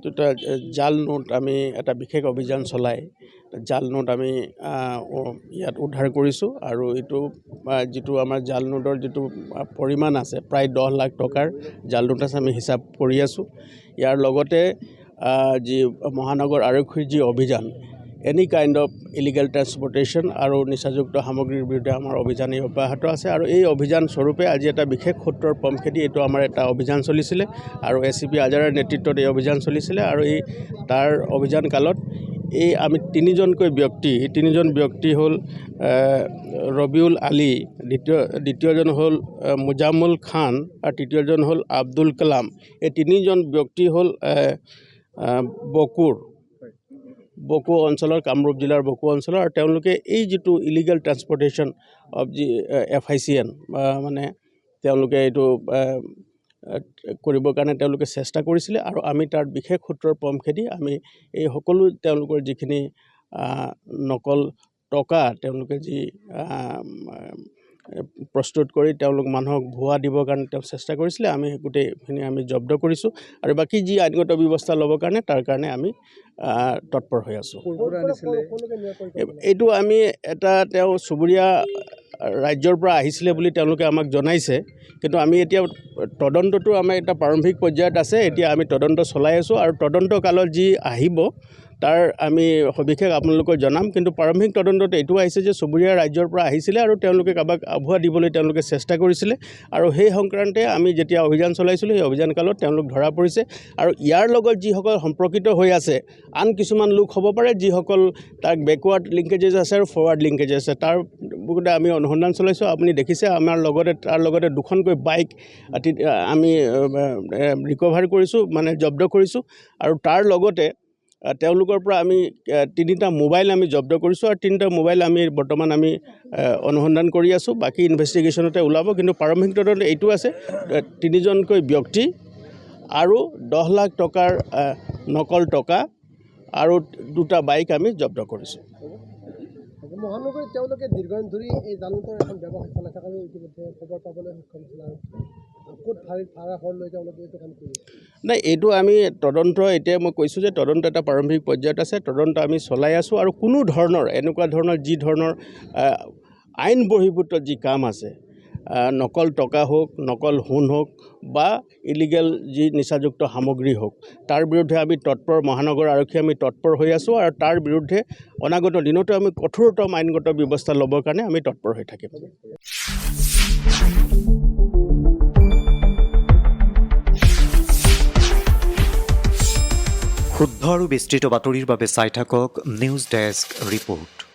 দুটা জাল নোট আমি এটা বিশেষ অভিযান চলাই জাল নোট আমি ইয়াত উদ্ধাৰ কৰিছোঁ আৰু এইটো যিটো আমাৰ জাল নোটৰ যিটো পৰিমাণ আছে প্ৰায় 10 লাখ টকাৰ জাল নোট আছে আমি হিচাপ কৰি আছোঁ। ইয়াৰ লগতে যি মহানগৰ আৰক্ষীৰ যি অভিযান any kind of illegal transportation আৰু নিচাযুক্ত সামগ্ৰীৰ বিৰুদ্ধে আমাৰ অভিযান অব্যাহত আছে আৰু এই অভিযান স্বৰূপে আজি এটা বিশেষ সূত্ৰৰ পম খেদি এইটো আমাৰ এটা অভিযান চলিছিলে আৰু এচিপি আজাৰাৰ নেতৃত্বত এই অভিযান চলিছিলে আৰু এই তাৰ অভিযান কালত এই আমি তিনিজন ব্যক্তি হ'ল ৰবিউল আলী, দ্বিতীয়জন হ'ল মুজাম্মুল খান আৰু তৃতীয়জন হ'ল আব্দুল কালাম। এই তিনিজন ব্যক্তি হ'ল বকো অঞ্চলৰ কামৰূপ জিলাৰ বকো অঞ্চলৰ আৰু তেওঁলোকে এই যিটো ইলিগেল ট্ৰান্সপৰ্টেশ্যন অফ যি FICN মানে তেওঁলোকে এইটো কৰিবৰ কাৰণে তেওঁলোকে চেষ্টা কৰিছিলে আৰু আমি তাৰ বিশেষ সূত্ৰৰ পম খেদি আমি এই সকলো তেওঁলোকৰ যিখিনি নকল টকা তেওঁলোকে যি প্ৰস্তুত কৰি তেওঁলোক মানুহক ভুৱা দিবৰ কাৰণে তেওঁ চেষ্টা কৰিছিলে আমি গোটেইখিনি আমি জব্দ কৰিছোঁ আৰু বাকী যি আইনগত ব্যৱস্থা ল'বৰ কাৰণে তাৰ কাৰণে আমি তৎপৰ হৈ আছোঁ। এইটো আমি এটা তেওঁ চুবুৰীয়া ৰাজ্যৰ পৰা আহিছিলে বুলি তেওঁলোকে আমাক জনাইছে, কিন্তু আমি এতিয়া তদন্তটো আমাৰ এটা প্ৰাৰম্ভিক পৰ্যায়ত আছে। এতিয়া আমি তদন্ত চলাই আছোঁ আৰু তদন্ত কালত যি আহিব তাৰ আমি সবিশেষ আপোনালোকক জনাম, কিন্তু প্ৰাৰম্ভিক তদন্তত এইটো আহিছে যে চুবুৰীয়া ৰাজ্যৰ পৰা আহিছিলে আৰু তেওঁলোকে কাৰোবাক আভুৱা দিবলৈ তেওঁলোকে চেষ্টা কৰিছিলে আৰু সেই সংক্ৰান্তে আমি যেতিয়া অভিযান চলাইছিলোঁ সেই অভিযান কালত তেওঁলোক ধৰা পৰিছে আৰু ইয়াৰ লগত যিসকল সম্পৰ্কিত হৈ আছে আন কিছুমান লোক হ'ব পাৰে যিসকল তাৰ বেকৱাৰ্ড লিংকেজেছ আছে আৰু ফৰৱাৰ্ড লিংকেজেছ আছে তাৰ বুকুতে আমি অনুসন্ধান চলাইছোঁ। আপুনি দেখিছে আমাৰ তাৰ লগতে দুখনকৈ বাইক আমি ৰিকভাৰ কৰিছোঁ মানে জব্দ কৰিছোঁ আৰু তাৰ লগতে তেওঁলোকৰ পৰা আমি 3টা মোবাইল আমি জব্দ কৰিছোঁ আৰু 3টা মোবাইল আমি বৰ্তমান আমি অনুসন্ধান কৰি আছোঁ। বাকী ইনভেষ্টিগেশ্যনতে ওলাব, কিন্তু প্ৰাৰম্ভিক তদন্ত এইটো আছে 3জনকৈ ব্যক্তি আৰু 10 লাখ টকাৰ নকল টকা আৰু 2টা বাইক আমি জব্দ কৰিছোঁ। মহানগৰীত তেওঁলোকে দীৰ্ঘদিন ধৰি এই জাল নোটৰ এখন ব্যৱসায় চলাই থকা ইতিমধ্যে খবৰ পাবলৈ সক্ষম হৈছিল আৰু ক'ত ভাড়াঘৰ লৈ তেওঁলোকে এইটো কাম কৰি নাই, এইটো আমি তদন্ত এতিয়া মই কৈছোঁ যে তদন্ত এটা প্ৰাৰম্ভিক পৰ্যায়ত আছে, তদন্ত আমি চলাই আছোঁ আৰু কোনো ধৰণৰ এনেকুৱা ধৰণৰ যি ধৰণৰ আইন বহিৰ্ভূত যি কাম আছে নকল টকা হওক, নকল সোণ হওক বা ইলিগেল যি নিচাযুক্ত সামগ্ৰী হওক তাৰ বিৰুদ্ধে আমি তৎপৰ মহানগৰ আৰক্ষী আমি তৎপৰ হৈ আছোঁ আৰু তাৰ বিৰুদ্ধে অনাগত দিনতো আমি কঠোৰতম আইনগত ব্যৱস্থা ল'বৰ কাৰণে আমি তৎপৰ হৈ থাকিম। শুদ্ধ আৰু বিস্তৃত বাতৰিৰ বাবে চাই থাকক নিউজ ডেস্ক ৰিপৰ্ট।